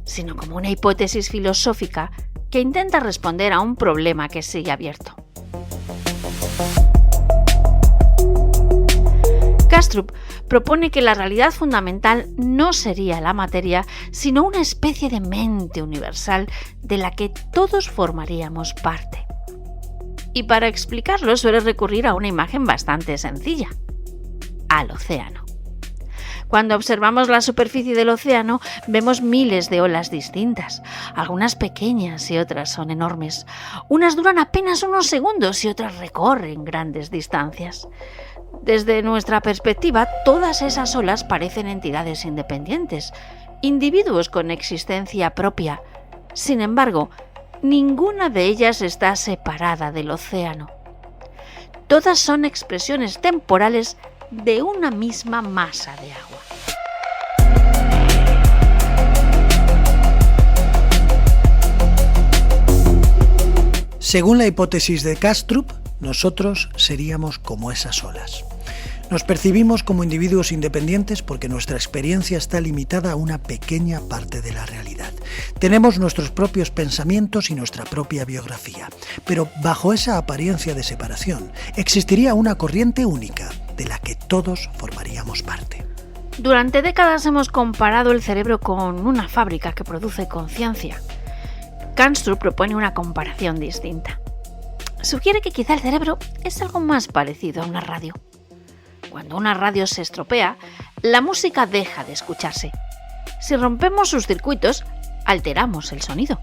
sino como una hipótesis filosófica que intenta responder a un problema que sigue abierto. Kastrup propone que la realidad fundamental no sería la materia, sino una especie de mente universal de la que todos formaríamos parte. Y para explicarlo suele recurrir a una imagen bastante sencilla: al océano. Cuando observamos la superficie del océano, vemos miles de olas distintas, algunas pequeñas y otras son enormes. Unas duran apenas unos segundos y otras recorren grandes distancias. Desde nuestra perspectiva, todas esas olas parecen entidades independientes, individuos con existencia propia. Sin embargo, ninguna de ellas está separada del océano. Todas son expresiones temporales de una misma masa de agua. Según la hipótesis de Kastrup, nosotros seríamos como esas olas. Nos percibimos como individuos independientes porque nuestra experiencia está limitada a una pequeña parte de la realidad. Tenemos nuestros propios pensamientos y nuestra propia biografía, pero bajo esa apariencia de separación existiría una corriente única de la que todos formaríamos parte. Durante décadas hemos comparado el cerebro con una fábrica que produce conciencia. Kastrup propone una comparación distinta. Sugiere que quizá el cerebro es algo más parecido a una radio. Cuando una radio se estropea, la música deja de escucharse. Si rompemos sus circuitos, alteramos el sonido.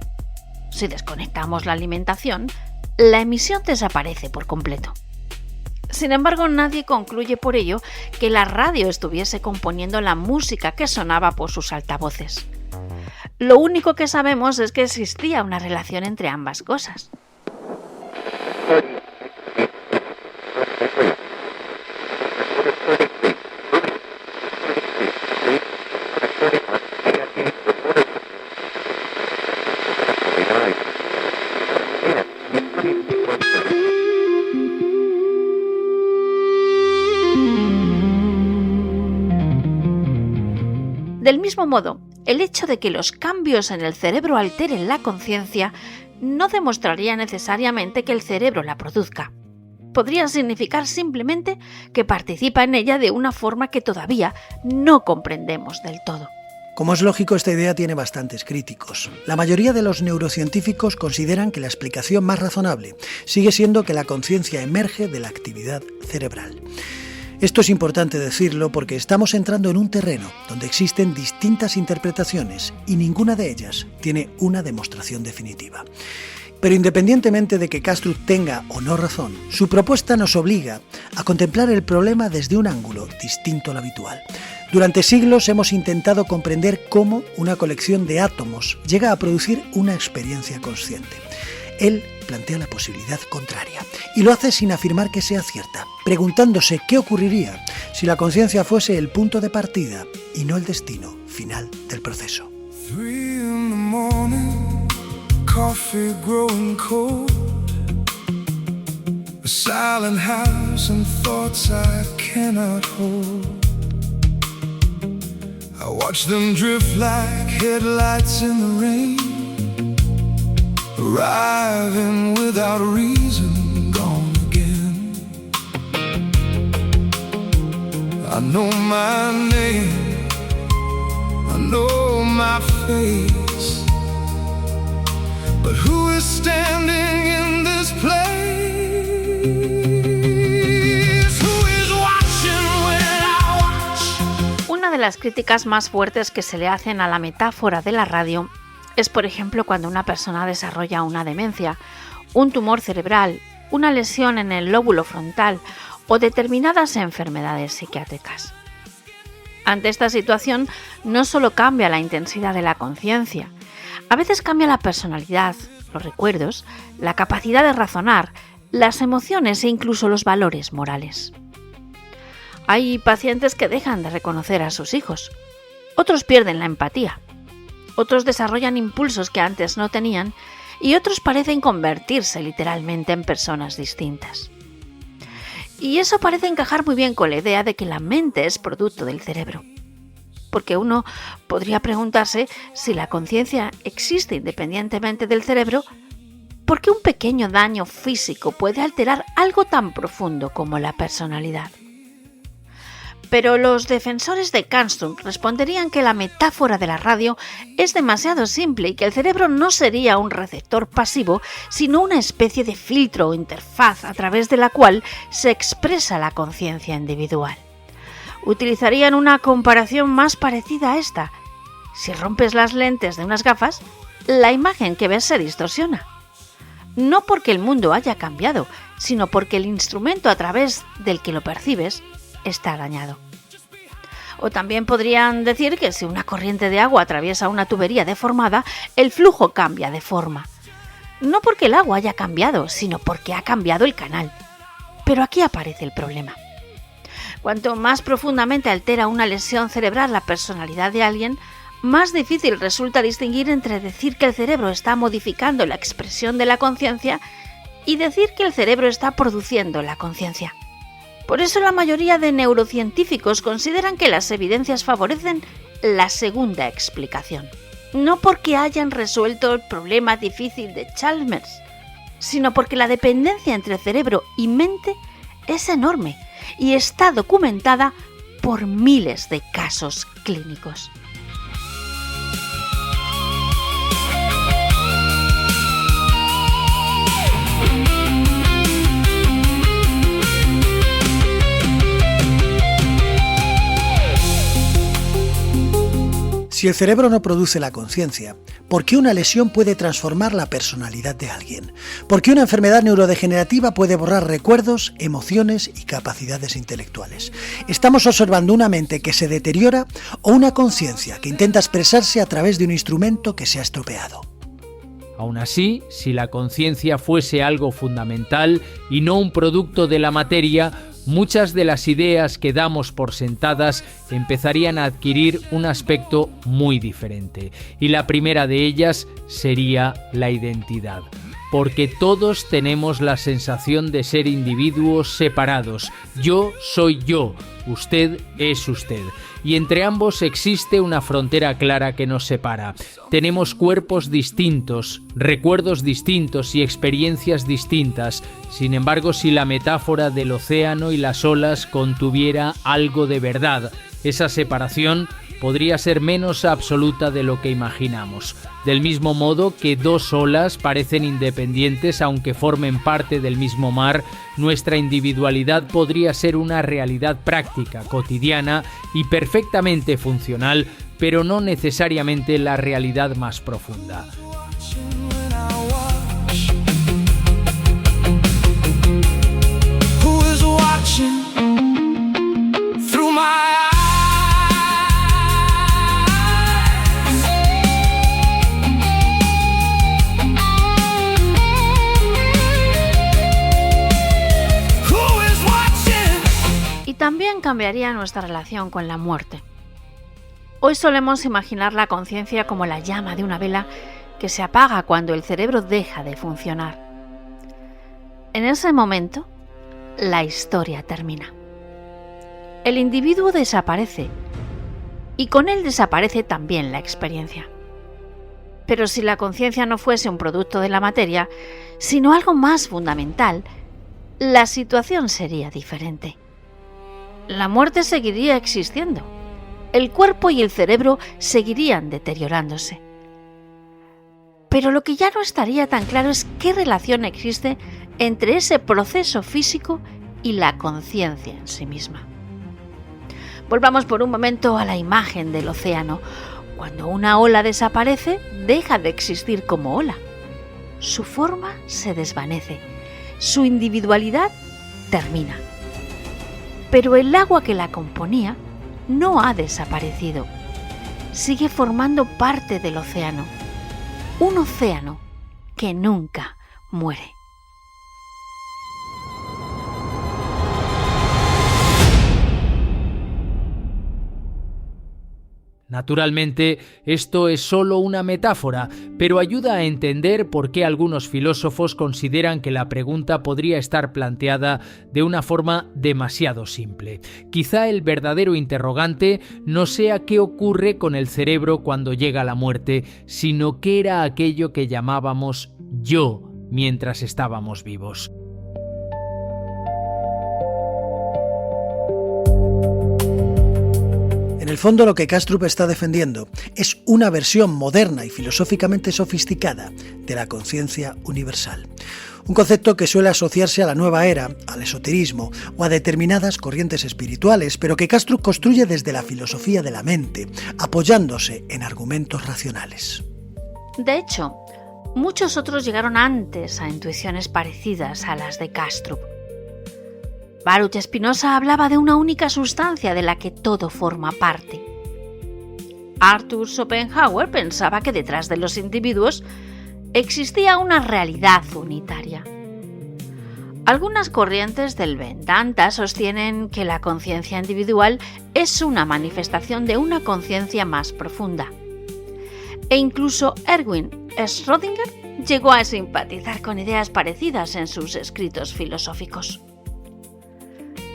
Si desconectamos la alimentación, la emisión desaparece por completo. Sin embargo, nadie concluye por ello que la radio estuviese componiendo la música que sonaba por sus altavoces. Lo único que sabemos es que existía una relación entre ambas cosas. Del mismo modo, el hecho de que los cambios en el cerebro alteren la conciencia no demostraría necesariamente que el cerebro la produzca. Podría significar simplemente que participa en ella de una forma que todavía no comprendemos del todo. Como es lógico, esta idea tiene bastantes críticos. La mayoría de los neurocientíficos consideran que la explicación más razonable sigue siendo que la conciencia emerge de la actividad cerebral. Esto es importante decirlo porque estamos entrando en un terreno donde existen distintas interpretaciones y ninguna de ellas tiene una demostración definitiva. Pero independientemente de que Kastrup tenga o no razón, su propuesta nos obliga a contemplar el problema desde un ángulo distinto al habitual. Durante siglos hemos intentado comprender cómo una colección de átomos llega a producir una experiencia consciente. Él plantea la posibilidad contraria y lo hace sin afirmar que sea cierta, preguntándose qué ocurriría si la conciencia fuese el punto de partida y no el destino final del proceso. 3 in the morning, coffee growing cold, a silent house and thoughts I cannot hold. I watch them drift like headlights in the rain, arriving without a reason, gone again. I know my name, I know my face, but who is standing in this place? Who is watching? de las críticas más fuertes que se le hacen a la metáfora de la radio es, por ejemplo, cuando una persona desarrolla una demencia, un tumor cerebral, una lesión en el lóbulo frontal o determinadas enfermedades psiquiátricas. Ante esta situación, no solo cambia la intensidad de la conciencia, a veces cambia la personalidad, los recuerdos, la capacidad de razonar, las emociones e incluso los valores morales. Hay pacientes que dejan de reconocer a sus hijos, otros pierden la empatía, otros desarrollan impulsos que antes no tenían y otros parecen convertirse literalmente en personas distintas. Y eso parece encajar muy bien con la idea de que la mente es producto del cerebro. Porque uno podría preguntarse si la conciencia existe independientemente del cerebro, ¿por qué un pequeño daño físico puede alterar algo tan profundo como la personalidad? Pero los defensores de Kantström responderían que la metáfora de la radio es demasiado simple y que el cerebro no sería un receptor pasivo, sino una especie de filtro o interfaz a través de la cual se expresa la conciencia individual. Utilizarían una comparación más parecida a esta. Si rompes las lentes de unas gafas, la imagen que ves se distorsiona. No porque el mundo haya cambiado, sino porque el instrumento a través del que lo percibes está dañado. O también podrían decir que si una corriente de agua atraviesa una tubería deformada, el flujo cambia de forma. No porque el agua haya cambiado, sino porque ha cambiado el canal. Pero aquí aparece el problema. Cuanto más profundamente altera una lesión cerebral la personalidad de alguien, más difícil resulta distinguir entre decir que el cerebro está modificando la expresión de la conciencia y decir que el cerebro está produciendo la conciencia. Por eso la mayoría de neurocientíficos consideran que las evidencias favorecen la segunda explicación. No porque hayan resuelto el problema difícil de Chalmers, sino porque la dependencia entre cerebro y mente es enorme y está documentada por miles de casos clínicos. Si el cerebro no produce la conciencia, ¿por qué una lesión puede transformar la personalidad de alguien? ¿Por qué una enfermedad neurodegenerativa puede borrar recuerdos, emociones y capacidades intelectuales? ¿Estamos observando una mente que se deteriora o una conciencia que intenta expresarse a través de un instrumento que se ha estropeado? Aún así, si la conciencia fuese algo fundamental y no un producto de la materia, muchas de las ideas que damos por sentadas empezarían a adquirir un aspecto muy diferente. Y la primera de ellas sería la identidad. Porque todos tenemos la sensación de ser individuos separados. Yo soy yo, usted es usted. Y entre ambos existe una frontera clara que nos separa. Tenemos cuerpos distintos, recuerdos distintos y experiencias distintas. Sin embargo, si la metáfora del océano y las olas contuviera algo de verdad, esa separación podría ser menos absoluta de lo que imaginamos. Del mismo modo que dos olas parecen independientes aunque formen parte del mismo mar, nuestra individualidad podría ser una realidad práctica, cotidiana y perfectamente funcional, pero no necesariamente la realidad más profunda. También cambiaría nuestra relación con la muerte. Hoy solemos imaginar la conciencia como la llama de una vela que se apaga cuando el cerebro deja de funcionar. En ese momento, la historia termina. El individuo desaparece y con él desaparece también la experiencia. Pero si la conciencia no fuese un producto de la materia, sino algo más fundamental, la situación sería diferente. La muerte seguiría existiendo. El cuerpo y el cerebro seguirían deteriorándose. Pero lo que ya no estaría tan claro es qué relación existe entre ese proceso físico y la conciencia en sí misma. Volvamos por un momento a la imagen del océano. Cuando una ola desaparece, deja de existir como ola. Su forma se desvanece, su individualidad termina. Pero el agua que la componía no ha desaparecido. Sigue formando parte del océano. Un océano que nunca muere. Naturalmente, esto es solo una metáfora, pero ayuda a entender por qué algunos filósofos consideran que la pregunta podría estar planteada de una forma demasiado simple. Quizá el verdadero interrogante no sea qué ocurre con el cerebro cuando llega la muerte, sino qué era aquello que llamábamos yo mientras estábamos vivos. En el fondo, lo que Kastrup está defendiendo es una versión moderna y filosóficamente sofisticada de la conciencia universal. Un concepto que suele asociarse a la nueva era, al esoterismo o a determinadas corrientes espirituales, pero que Kastrup construye desde la filosofía de la mente, apoyándose en argumentos racionales. De hecho, muchos otros llegaron antes a intuiciones parecidas a las de Kastrup. Baruch Spinoza hablaba de una única sustancia de la que todo forma parte. Arthur Schopenhauer pensaba que detrás de los individuos existía una realidad unitaria. Algunas corrientes del Vedanta sostienen que la conciencia individual es una manifestación de una conciencia más profunda. E incluso Erwin Schrödinger llegó a simpatizar con ideas parecidas en sus escritos filosóficos.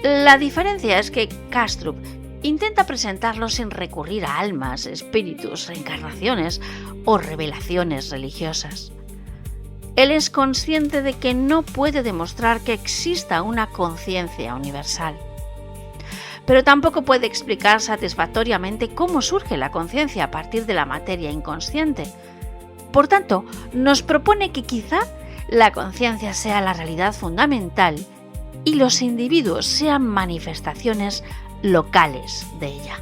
La diferencia es que Kastrup intenta presentarlo sin recurrir a almas, espíritus, reencarnaciones o revelaciones religiosas. Él es consciente de que no puede demostrar que exista una conciencia universal. Pero tampoco puede explicar satisfactoriamente cómo surge la conciencia a partir de la materia inconsciente. Por tanto, nos propone que quizá la conciencia sea la realidad fundamental y los individuos sean manifestaciones locales de ella.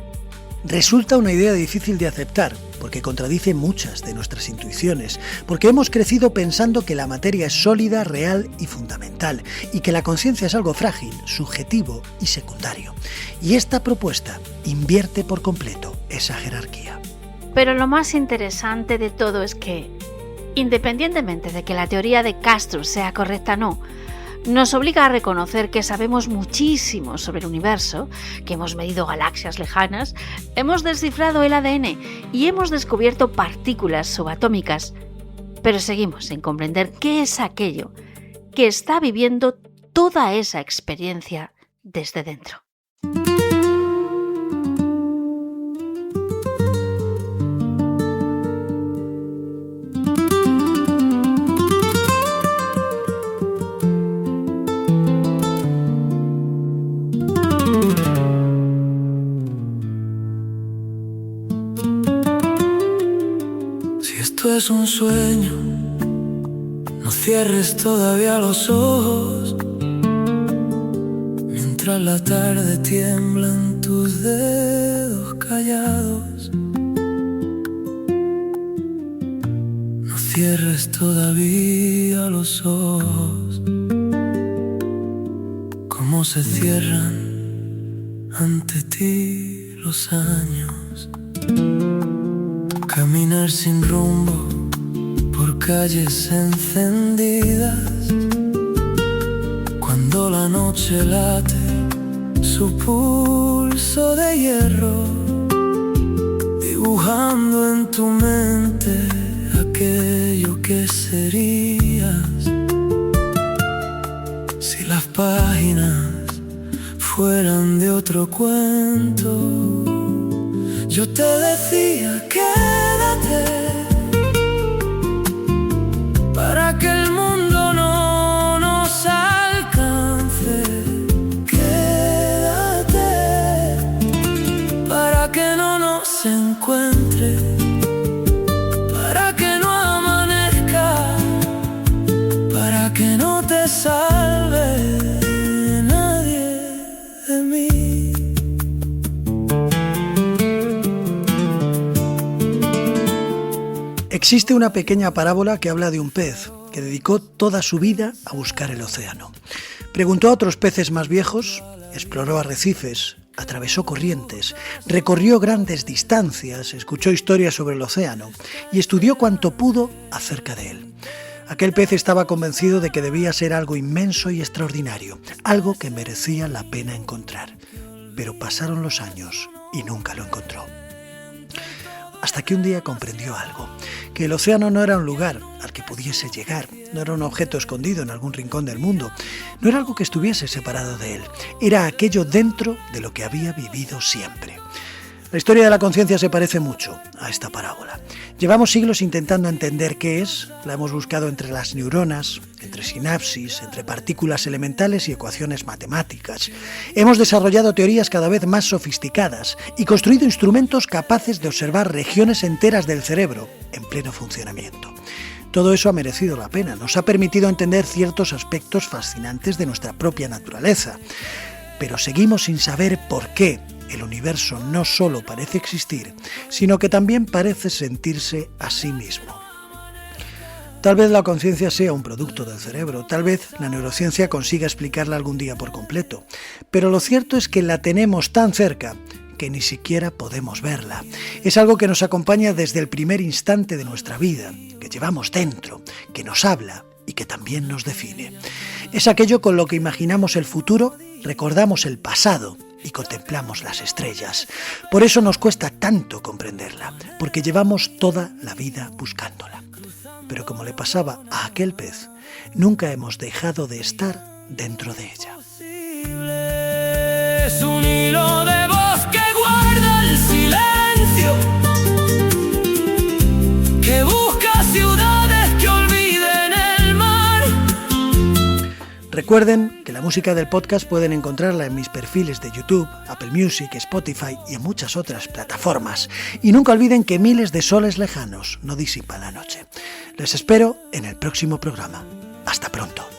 Resulta una idea difícil de aceptar, porque contradice muchas de nuestras intuiciones, porque hemos crecido pensando que la materia es sólida, real y fundamental, y que la conciencia es algo frágil, subjetivo y secundario. Y esta propuesta invierte por completo esa jerarquía. Pero lo más interesante de todo es que, independientemente de que la teoría de Kastrup sea correcta o no, nos obliga a reconocer que sabemos muchísimo sobre el universo, que hemos medido galaxias lejanas, hemos descifrado el ADN y hemos descubierto partículas subatómicas, pero seguimos sin comprender qué es aquello que está viviendo toda esa experiencia desde dentro. Esto es un sueño, no cierres todavía los ojos, mientras la tarde tiembla en tus dedos callados. No cierres todavía los ojos, como se cierran ante ti los años. Caminar sin rumbo por calles encendidas, cuando la noche late su pulso de hierro, dibujando en tu mente aquello que serías si las páginas fueran de otro cuento. Yo te decía, quédate, para que el mundo no nos alcance. Quédate, para que no nos encuentre, para que no amanezca, para que no te salve nadie de mí. Existe una pequeña parábola que habla de un pez que dedicó toda su vida a buscar el océano. Preguntó a otros peces más viejos, exploró arrecifes, atravesó corrientes, recorrió grandes distancias, escuchó historias sobre el océano y estudió cuanto pudo acerca de él. Aquel pez estaba convencido de que debía ser algo inmenso y extraordinario, algo que merecía la pena encontrar. Pero pasaron los años y nunca lo encontró. Hasta que un día comprendió algo, que el océano no era un lugar al que pudiese llegar, no era un objeto escondido en algún rincón del mundo, no era algo que estuviese separado de él, era aquello dentro de lo que había vivido siempre. La historia de la conciencia se parece mucho a esta parábola. Llevamos siglos intentando entender qué es, la hemos buscado entre las neuronas, entre sinapsis, entre partículas elementales y ecuaciones matemáticas. Hemos desarrollado teorías cada vez más sofisticadas y construido instrumentos capaces de observar regiones enteras del cerebro en pleno funcionamiento. Todo eso ha merecido la pena, nos ha permitido entender ciertos aspectos fascinantes de nuestra propia naturaleza. Pero seguimos sin saber por qué el universo no solo parece existir, sino que también parece sentirse a sí mismo. Tal vez la conciencia sea un producto del cerebro, tal vez la neurociencia consiga explicarla algún día por completo, pero lo cierto es que la tenemos tan cerca que ni siquiera podemos verla. Es algo que nos acompaña desde el primer instante de nuestra vida, que llevamos dentro, que nos habla y que también nos define. Es aquello con lo que imaginamos el futuro, recordamos el pasado y contemplamos las estrellas. Por eso nos cuesta tanto comprenderla, porque llevamos toda la vida buscándola. Pero como le pasaba a aquel pez, nunca hemos dejado de estar dentro de ella. Es un hilo de voz que guarda el silencio, que busca ciudades que olviden el mar. Recuerden que la música del podcast pueden encontrarla en mis perfiles de YouTube, Apple Music, Spotify y en muchas otras plataformas. Y nunca olviden que miles de soles lejanos no disipan la noche. Les espero en el próximo programa. Hasta pronto.